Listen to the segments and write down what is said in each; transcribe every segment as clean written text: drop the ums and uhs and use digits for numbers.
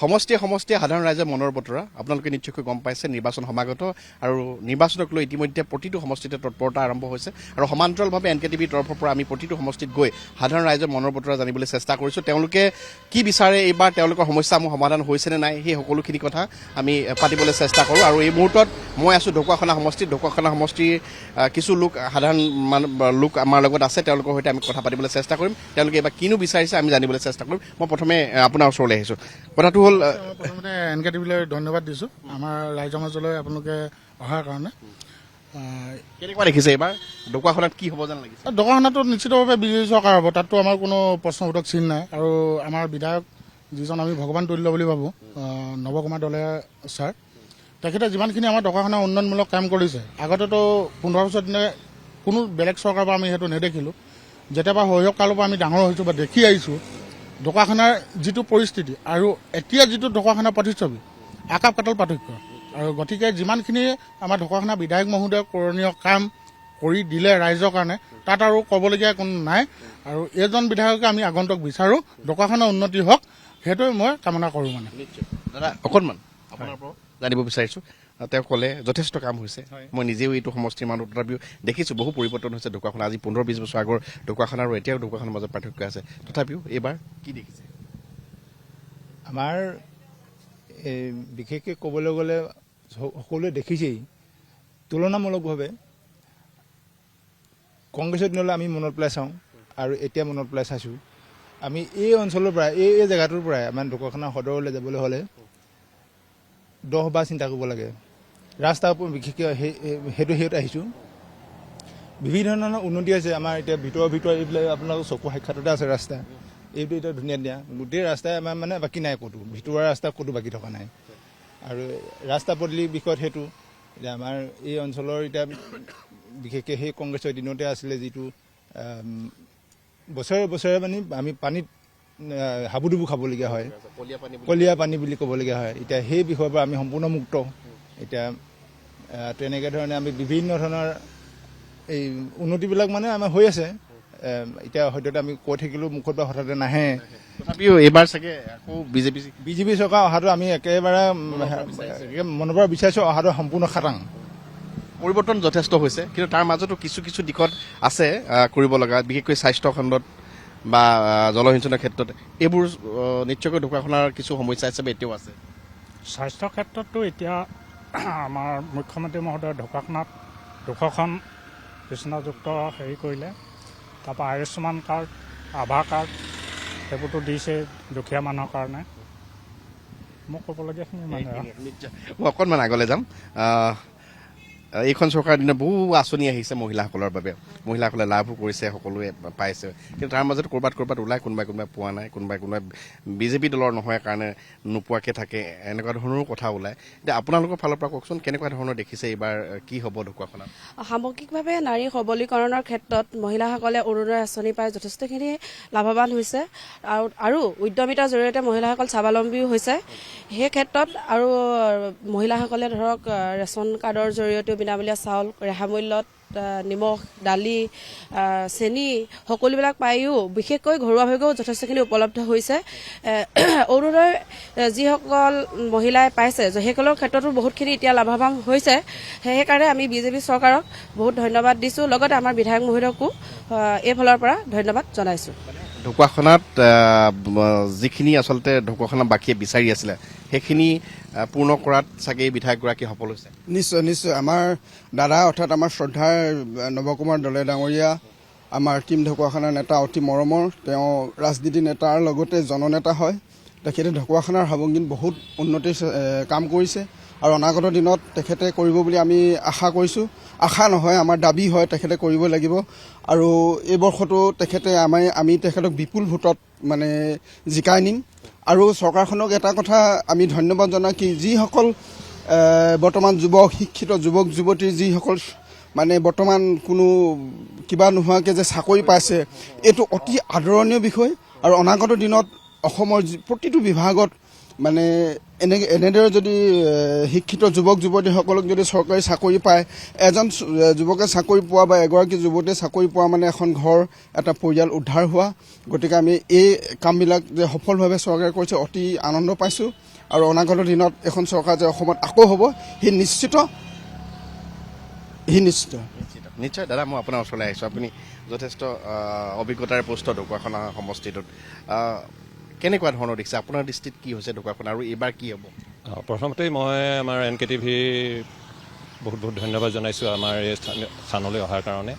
সমষ্টিয়ে সাধাৰণ ৰাইজৰ মনৰ বতৰা আপোনালোকে নিশ্চয়কৈ গম পাইছে নিৰ্বাচন সমাগত আৰু নিৰ্বাচনক লৈ ইতিমধ্যে প্ৰতিটো সমষ্টিতে তৎপৰতা আৰম্ভ হৈছে আৰু সমান্তৰালভাৱে NKTVৰ তৰফৰ পৰা আমি প্ৰতিটো সমষ্টিত গৈ সাধাৰণ ৰাইজৰ মনৰ বতৰা জানিবলৈ চেষ্টা কৰিছোঁ তেওঁলোকে কি বিচাৰে এইবাৰ তেওঁলোকৰ সমস্যাসমূহ সমাধান হৈছেনে নাই সেই সকলোখিনি কথা আমি পাতিবলৈ চেষ্টা কৰোঁ আৰু এই মুহূৰ্তত মই আছোঁ ঢকুৱাখানা সমষ্টিৰ কিছু লোক সাধাৰণ লোক আমাৰ লগত আছে তেওঁলোকৰ সৈতে আমি কথা পাতিবলৈ চেষ্টা কৰিম তেওঁলোকে এইবাৰ কিনো বিচাৰিছে আমি জানিবলৈ চেষ্টা কৰিম মই প্ৰথমে আপোনাৰ ওচৰলৈ আহিছোঁ কথাটো হ'ল প্ৰথমতে NKTVলৈ ধন্যবাদ দিছোঁ আমাৰ ৰাইজৰ মাজলৈ আপোনালোকে অহাৰ কাৰণে কেনেকুৱা দেখিছে এইবাৰ ঢকুৱাখানাত কি হ'ব যেন লাগিছে ঢকুৱাখানাটো নিশ্চিতভাৱে বিজেপি চৰকাৰ হ'ব তাততো আমাৰ কোনো প্ৰশ্নবোধক চিন নাই আৰু আমাৰ বিধায়ক যিজন আমি ভগৱান তুল্য বুলি ভাবোঁ নৱকুমাৰ দলে ছাৰ তেখেতে যিমানখিনি আমাৰ ঢকুৱাখানাৰ উন্নয়নমূলক কাম কৰিছে আগতেতো 15 বছৰ দিনে কোনো বেলেগ চৰকাৰৰ পৰা আমি সেইটো নেদেখিলোঁ যেতিয়াৰ পৰা শৈশৱ কালৰ পৰা আমি ডাঙৰ হৈছোঁ বা দেখি আহিছোঁ ঢকুৱাখানাৰ যিটো পৰিস্থিতি আৰু এতিয়া যিটো ঢকুৱাখানাৰ প্ৰতিচ্ছবি আকাশ পাতাল পাৰ্থক্য আৰু গতিকে যিমানখিনি আমাৰ ঢকুৱাখানা বিধায়ক মহোদয়ে কৰণীয় কাম কৰি দিলে ৰাইজৰ কাৰণে তাত আৰু ক'বলগীয়া কোনো নাই আৰু এইজন বিধায়কে আমি আগন্তুক বিচাৰোঁ ঢকুৱাখানাৰ উন্নতি হওক সেইটোৱে মই কামনা কৰোঁ মানে দাদা অকণমান আপোনাৰ পৰা জানিব বিচাৰিছোঁ তেওঁ ক'লে যথেষ্ট কাম হৈছে মই নিজেও এইটো সমষ্টিৰ মানুহ তথাপিও দেখিছোঁ বহু পৰিৱৰ্তন হৈছে ঢকুৱাখানা আজি 15-20 বছৰ আগৰ ঢকুৱাখানা আৰু এতিয়াও ঢকুৱাখানাৰ মাজত পাৰ্থক্য আছে তথাপিও এইবাৰ কি দেখিছে আমাৰ বিশেষকৈ ক'বলৈ গ'লে সকলোৱে দেখিছেই তুলনামূলকভাৱে কংগ্ৰেছৰ দিনলৈ আমি মনত পেলাই চাওঁ আৰু এতিয়া মনত পেলাই চাইছোঁ আমি এই অঞ্চলৰ পৰা এই জেগাটোৰ পৰাই আমাৰ ঢকুৱাখানা সদৰলৈ যাবলৈ হ'লে 10 বাৰ চিন্তা কৰিব লাগে ৰাস্তাৰ ওপৰত বিশেষকৈ সেইটো আহিছোঁ বিভিন্ন ধৰণৰ উন্নতি হৈছে আমাৰ এতিয়া ভিতৰৰ এইবিলাক আপোনালোকৰ চকু সাক্ষাততে আছে ৰাস্তা এইটো এতিয়া ধুনীয়া গোটেই ৰাস্তাই আমাৰ মানে বাকী নাই ক'তো ভিতৰুৱা ৰাস্তা ক'তো বাকী থকা নাই আৰু ৰাস্তা পদূলিৰ বিষয়ত সেইটো এতিয়া আমাৰ এই অঞ্চলৰ এতিয়া বিশেষকৈ সেই কংগ্ৰেছৰ দিনতে আছিলে যিটো বছৰে মানে আমি পানীত হাবুডুবু খাবলগীয়া হয় কলীয়া পানী বুলি ক'বলগীয়া হয় এতিয়া সেই বিষয়ৰ পৰা আমি সম্পূৰ্ণ মুক্ত এতিয়া তেনেকৈ ধৰণে আমি বিভিন্ন ধৰণৰ এই উন্নতিবিলাক মানে আমাৰ হৈ আছে এতিয়া হয়তো আমি কৈ থাকিলেও মুখত বা হঠাতে নাহে তথাপিও এইবাৰ চাগে আকৌ বিজেপি চৰকাৰ অহাটো আমি একেবাৰে মনৰ পৰা বিচাৰিছোঁ অহাটো সম্পূৰ্ণ খাটাং পৰিৱৰ্তন যথেষ্ট হৈছে কিন্তু তাৰ মাজতো কিছু দিশত আছে কৰিব লগা বিশেষকৈ স্বাস্থ্য খণ্ডত বা জলসিঞ্চনৰ ক্ষেত্ৰত এইবোৰ নিশ্চয়কৈ ঢকুৱাখানাৰ কিছু সমস্যা হিচাপে এতিয়াও আছে স্বাস্থ্য ক্ষেত্ৰতো এতিয়া আমাৰ মুখ্যমন্ত্ৰী মহোদয়ে ঢকুৱাখানাত 200খন বিচনাযুক্ত হেৰি কৰিলে তাৰপৰা আয়ুষ্মান কাৰ্ড আভা কাৰ্ড সেইবোৰতো দিছে দুখীয়া মানুহৰ কাৰণে মোক ক'বলগীয়াখিনি মানে মই অকণমান আগলৈ যাম এইখন চৰকাৰৰ দিনত বহু আঁচনি আহিছে মহিলাসকলৰ বাবে মহিলাসকলে লাভো কৰিছে সকলোৱে পাইছে কিন্তু তাৰ মাজত ক'ৰবাত ওলাই কোনোবাই পোৱা নাই কোনোবাই বিজেপি দলৰ নহয় কাৰণে নোপোৱাকৈ থাকে এনেকুৱা ধৰণৰো কথা ওলায় এতিয়া আপোনালোকৰ ফালৰ পৰা কওকচোন কেনেকুৱা ধৰণৰ দেখিছে এইবাৰ কি হ'ব ঢকুৱাখানাত সামগ্ৰিকভাৱে নাৰী সবলীকৰণৰ ক্ষেত্ৰত মহিলাসকলে অৰুণোদয় আঁচনি পাই যথেষ্টখিনি লাভৱান হৈছে আৰু উদ্যমিতাৰ জৰিয়তে মহিলাসকল স্বাৱলম্বীও হৈছে সেই ক্ষেত্ৰত আৰু মহিলাসকলে ধৰক ৰেচন কাৰ্ডৰ জৰিয়তে বিনামূলীয়া চাউল ৰেহাই মূল্যত নিমখ দালি চেনি সকলোবিলাক পায়ো বিশেষকৈ ঘৰুৱাভাৱেও যথেষ্টখিনি উপলব্ধ হৈছে অৰুণোদয় যিসকল মহিলাই পাইছে সেইসকলৰ ক্ষেত্ৰতো বহুতখিনি এতিয়া লাভৱান হৈছে সেইকাৰণে আমি বিজেপি চৰকাৰক বহুত ধন্যবাদ দিছোঁ লগতে আমাৰ বিধায়ক মহোদয়কো এইফালৰ পৰা ধন্যবাদ জনাইছোঁ ঢকুৱাখানাত যিখিনি আচলতে ঢকুৱাখানাবাসীয়ে বিচাৰি আছিলে সেইখিনি পূৰ্ণ কৰাত চাগে বিধায়কগৰাকী সফল হৈছে নিশ্চয় আমাৰ দাদা অৰ্থাৎ আমাৰ শ্ৰদ্ধাৰ নৱকুমাৰ দলে ডাঙৰীয়া আমাৰ টীম ঢকুৱাখানাৰ নেতা অতি মৰমৰ তেওঁ ৰাজনীতি নেতাৰ লগতে জননেতা হয় তেখেতে ঢকুৱাখানাৰ সামগ্ৰীত বহুত উন্নতিৰ কাম কৰিছে আৰু অনাগত দিনত তেখেতে কৰিব বুলি আমি আশা কৰিছোঁ আশা নহয় আমাৰ দাবী হয় তেখেতে কৰিব লাগিব আৰু এই বৰ্ষটো তেখেতে আমি তেখেতক বিপুল ভোটত মানে জিকাই নিম আৰু চৰকাৰখনক এটা কথা আমি ধন্যবাদ জনাওঁ কি যিসকল বৰ্তমান শিক্ষিত যুৱক যুৱতীৰ যিসকল মানে বৰ্তমান কোনো কিবা নোহোৱাকৈ যে চাকৰি পাইছে এইটো অতি আদৰণীয় বিষয় আৰু অনাগত দিনত অসমৰ প্ৰতিটো বিভাগত মানে এনেদৰে যদি শিক্ষিত যুৱক যুৱতীসকলক যদি চৰকাৰী চাকৰি পায়, এজন যুৱকে চাকৰি পোৱা বা এগৰাকী যুৱতীয়ে চাকৰি পোৱা মানে এখন ঘৰ, এটা পৰিয়াল উদ্ধাৰ হোৱা। গতিকে আমি এই কামবিলাক যে সফলভাৱে চৰকাৰে কৰিছে অতি আনন্দ পাইছোঁ। আৰু অনাগত দিনত এখন চৰকাৰ যে অসমত আকৌ হ'ব সি নিশ্চিত। নিশ্চয় দাদা, মই আপোনাৰ ওচৰলৈ আহিছোঁ। আপুনি যথেষ্ট অভিজ্ঞতাৰে পুষ্ট ঢকুৱাখানা সমষ্টিটোত। কেনেকুৱা ধৰণৰ দেখিছে, আপোনাৰ দৃষ্টিত কি হৈছে ঢকুৱাখানা আৰু এইবাৰ কি হ'ব? প্ৰথমতেই মই আমাৰ NKTV বহুত বহুত ধন্যবাদ জনাইছোঁ আমাৰ এই স্থানলৈ অহাৰ কাৰণে।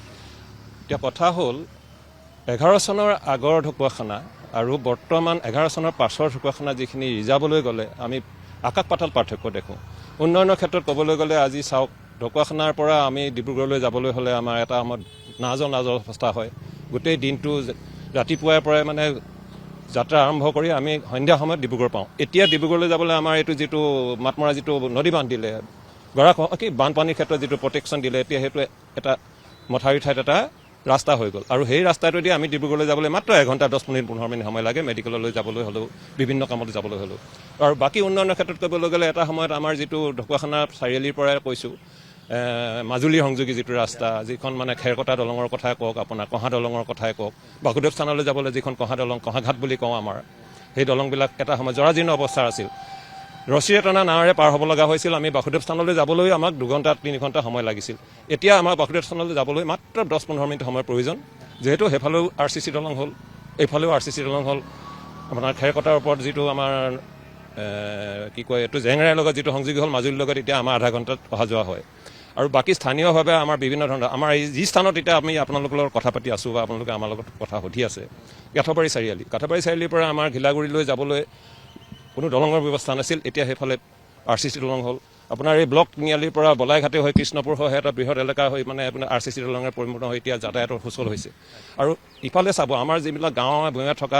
এতিয়া কথা হ'ল 11 চনৰ আগৰ ঢকুৱাখানা আৰু বৰ্তমান 11 চনৰ পাছৰ ঢকুৱাখানা যিখিনি ৰিজাৰ্ভলৈ গ'লে আমি আকাশ পাতাল পাৰ্থক্য দেখোঁ। উন্নয়নৰ ক্ষেত্ৰত ক'বলৈ গ'লে আজি চাওক, ঢকুৱাখানাৰ পৰা আমি ডিব্ৰুগড়লৈ যাবলৈ হ'লে আমাৰ এটা সময়ত নাজৰ অৱস্থা হয়। গোটেই দিনটো ৰাতিপুৱাৰ পৰাই মানে যাত্ৰা আৰম্ভ কৰি আমি সন্ধিয়া সময়ত ডিব্ৰুগড় পাওঁ। এতিয়া ডিব্ৰুগড়লৈ যাবলৈ আমাৰ এইটো যিটো মাতমৰা যিটো নদী বান্ধ দিলে, বানপানীৰ ক্ষেত্ৰত যিটো প্ৰটেকশ্যন দিলে, এতিয়া সেইটো এটা মথাউৰি ঠাইত এটা ৰাস্তা হৈ গ'ল। আৰু সেই ৰাস্তাটোৱেদি আমি ডিব্ৰুগড়লৈ যাবলৈ মাত্ৰ 1 ঘণ্টা 10 মিনিট 15 মিনিট সময় লাগে, মেডিকেললৈ যাবলৈ হ'লেও, বিভিন্ন কামত যাবলৈ হ'লেও। আৰু বাকী উন্নয়নৰ ক্ষেত্ৰত ক'বলৈ গ'লে এটা সময়ত আমাৰ যিটো ঢকুৱাখানা চাৰিআলিৰ পৰাই কৈছোঁ, মাজুলী সংযোগী যিটো ৰাস্তা, যিখন মানে খেৰকটা দলঙৰ কথাই কওক, আপোনাৰ কঁহা দলঙৰ কথাই কওক, বাসুদেৱ স্থানলৈ যাবলৈ যিখন কঁহা দলং, কঁহাঘাট বুলি কওঁ আমাৰ, সেই দলংবিলাক এটা সময় জৰাজীৰ্ণ অৱস্থাৰ আছিল। ৰছীৰে টনা নাৱেৰে পাৰ হ'ব লগা হৈছিল। আমি বাসুদেৱ স্থানলৈ যাবলৈ আমাক 2 ঘণ্টা 3 ঘণ্টা সময় লাগিছিল। এতিয়া আমাৰ বাসুদেৱ স্থানলৈ যাবলৈ মাত্ৰ 10-15 মিনিট সময়ৰ প্ৰয়োজন, যিহেতু সেইফালেও RCC দলং হ'ল, এইফালেও RCC দলং হ'ল। আপোনাৰ খেৰকটাৰ ওপৰত যিটো আমাৰ কি কয় এইটো জেংৰাইৰ লগত যিটো সংযোগী হ'ল মাজুলীৰ লগত, এতিয়া আমাৰ আধা ঘণ্টাত অহা যোৱা হয়। আৰু বাকী স্থানীয়ভাৱে আমাৰ বিভিন্ন ধৰণৰ আমাৰ এই যি স্থানত এতিয়া আমি আপোনালোকৰ লগত কথা পাতি আছোঁ বা আপোনালোকে আমাৰ লগত কথা সুধি আছে, কাঠবাৰী চাৰিআলিৰ পৰা আমাৰ ঘিলাগুৰিলৈ যাবলৈ কোনো দলঙৰ ব্যৱস্থা নাছিল। এতিয়া সেইফালে RCC দলং হ'ল। আপোনাৰ এই ব্লক তিনিআলিৰ পৰা বলাইঘাটে হৈ কৃষ্ণপুৰ হৈ এটা বৃহৎ এলেকা হৈ মানে আপোনাৰ RCC দলঙে পৰিপূৰ্ণ হৈ এতিয়া যাতায়াতৰ সুচল হৈছে। আৰু ইফালে চাব, আমাৰ যিবিলাক গাঁৱে ভূঞে থকা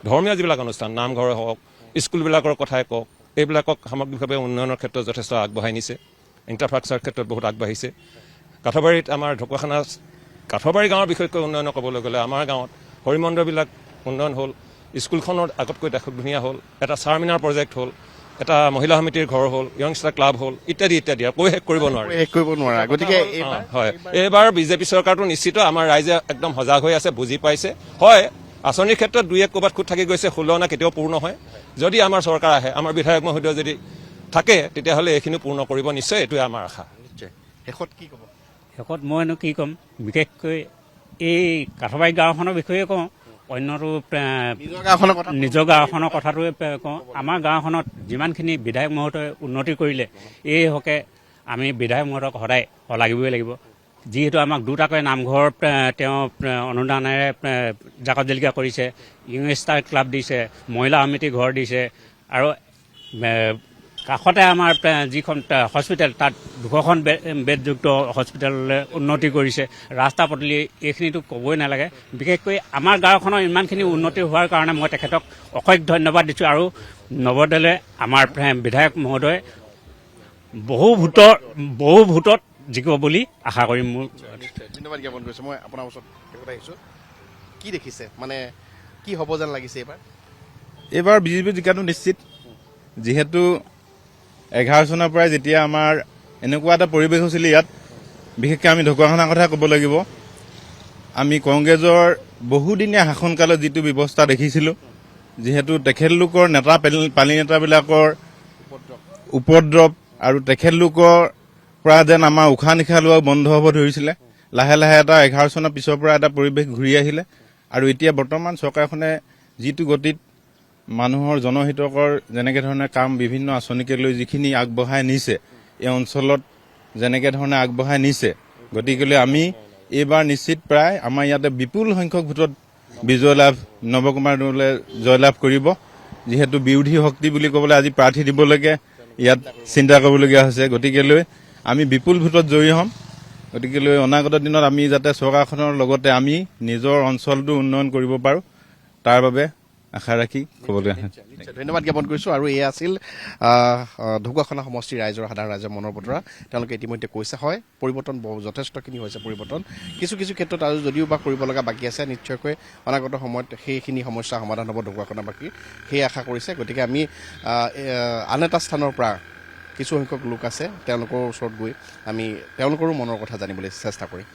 ধৰ্মীয় যিবিলাক অনুষ্ঠান, নামঘৰ হওক, স্কুলবিলাকৰ কথাই কওক, এইবিলাকক সামগ্ৰিকভাৱে উন্নয়নৰ ক্ষেত্ৰত যথেষ্ট আগবঢ়াই নিছে। ইনফ্ৰাষ্ট্ৰাকচাৰ ক্ষেত্ৰত বহুত আগবাঢ়িছে। কাঠবাৰীত আমাৰ কাঠবাৰী গাঁৱৰ বিশেষকৈ উন্নয়ন ক'বলৈ গ'লে আমাৰ গাঁৱত হৰিমন্দিৰবিলাক উন্নয়ন হ'ল, স্কুলখনৰ আগতকৈ দেখক ধুনীয়া হ'ল, এটা চাৰমিনাৰ প্ৰজেক্ট হ'ল, এটা মহিলা সমিতিৰ ঘৰ হ'ল, য়ংষ্টাৰ ক্লাব হ'ল, ইত্যাদি ইত্যাদি। আৰু কৈ শেষ কৰিব নোৱাৰে। গতিকে হয়, এইবাৰ বিজেপি চৰকাৰটো নিশ্চিত আমাৰ ৰাইজে একদম সজাগ হৈ আছে, বুজি পাইছে। হয়, আঁচনিৰ ক্ষেত্ৰত 2-1 ক'ৰবাত খুঁত থাকি গৈছে, 16 কেতিয়াও পূৰ্ণ হয়। যদি আমাৰ চৰকাৰ আহে, আমাৰ বিধায়ক মহোদয় যদি থাকে, তেতিয়াহ'লে এইখিনি পূৰ্ণ কৰিব নিশ্চয়, এইটোৱে আমাৰ আশা। শেষত কি ক'ব? শেষত মইনো কি ক'ম, বিশেষকৈ এই কাঠবাৰী গাঁওখনৰ বিষয়ে কওঁ। অন্যটো নিজৰ গাঁওখনৰ কথাটোৱে কওঁ। আমাৰ গাঁওখনত যিমানখিনি বিধায়ক মহোদয়ে উন্নতি কৰিলে, এই হকে আমি বিধায়ক মহোদয়ক সদায় লাগিবই লাগিব। যিহেতু আমাক 2টাকৈ নামঘৰ তেওঁ অনুদানেৰে জাকত জিলিকা কৰিছে, য়ংষ্টাৰ ক্লাব দিছে, মহিলা সমিতি ঘৰ দিছে, আৰু কাষতে আমাৰ যিখন হস্পিটেল, তাত 200খন বেডযুক্ত হস্পিটেললৈ উন্নতি কৰিছে। ৰাস্তা পদূলি এইখিনিতো ক'বই নালাগে। বিশেষকৈ আমাৰ গাঁওখনৰ ইমানখিনি উন্নতি হোৱাৰ কাৰণে মই তেখেতক অশেষ ধন্যবাদ দিছোঁ। আৰু নৱদলে আমাৰ বিধায়ক মহোদয়ে বহু ভোটত জিকিব বুলি আশা কৰিম। মোৰ ধন্যবাদ জ্ঞাপন কৰিছোঁ। মই আপোনাৰ ওচৰত আহিছোঁ, কি দেখিছে, মানে কি হ'ব যেন লাগিছে এইবাৰ বিজেপি জিকাটো নিশ্চিত। যিহেতু 11 চনৰ পৰাই যেতিয়া আমাৰ এনেকুৱা এটা পৰিৱেশ হৈছিল ইয়াত, বিশেষকৈ আমি ঢকুৱাখানাৰ কথা ক'ব লাগিব। আমি কংগ্ৰেছৰ বহুদিনীয়া শাসনকালত যিটো ব্যৱস্থা দেখিছিলোঁ, যিহেতু তেখেতলোকৰ পানী নেতাবিলাকৰ উপদ্ৰৱ আৰু তেখেতলোকৰ পৰা যেন আমাৰ উশাহ নিশাহ লোৱা বন্ধ হ'ব ধৰিছিলে, লাহে লাহে এটা 11 চনৰ পিছৰ পৰা এটা পৰিৱেশ ঘূৰি আহিলে। আৰু এতিয়া বৰ্তমান চৰকাৰখনে যিটো গতিত মানুহৰ জনহিতকৰ যেনেকে ধৰণে কাম বিভিন্ন আঁচনিকে লৈ যিখিনি আগবঢ়াই নিছে, এই অঞ্চলত যেনেকে ধৰণে আগবঢ়াই নিছে, গতিকে আমি এইবাৰ নিশ্চিত প্ৰায় আমাৰ ইয়াতে বিপুল সংখ্যক ভোটত নৱকুমাৰ দলে জয়লাভ কৰিব। যিহেতু বিৰোধী শক্তি বুলি ক'বলৈ আজি প্ৰাৰ্থী দিবলৈকে ইয়াত চিন্তা কৰিবলগীয়া হৈছে। গতিকে আমি বিপুল ভোটত জয়ী হ'ম। গতিকে অনাগত দিনত আমি যাতে চৰকাৰখনৰ লগতে আমি নিজৰ অঞ্চলটো উন্নয়ন কৰিব পাৰোঁ, তাৰ বাবে আশা ৰাখি ক'বলৈ নিশ্চয় ধন্যবাদ জ্ঞাপন কৰিছোঁ। আৰু এয়া আছিল ঢকুৱাখানা সমষ্টিৰ ৰাইজৰ সাধাৰণ ৰাইজৰ মনৰ বতৰা। তেওঁলোকে ইতিমধ্যে কৈছে হয় পৰিৱৰ্তন যথেষ্টখিনি হৈছে পৰিৱৰ্তন। কিছু কিছু ক্ষেত্ৰত আৰু যদিও বা কৰিব লগা বাকী আছে, নিশ্চয়কৈ অনাগত সময়ত সেইখিনি সমস্যা সমাধান হ'ব ঢকুৱাখানাবাসীৰ, সেই আশা কৰিছে। গতিকে আমি আন এটা স্থানৰ পৰা কিছু সংখ্যক লোক আছে, তেওঁলোকৰ ওচৰত গৈ আমি তেওঁলোকৰো মনৰ কথা জানিবলৈ চেষ্টা কৰিম।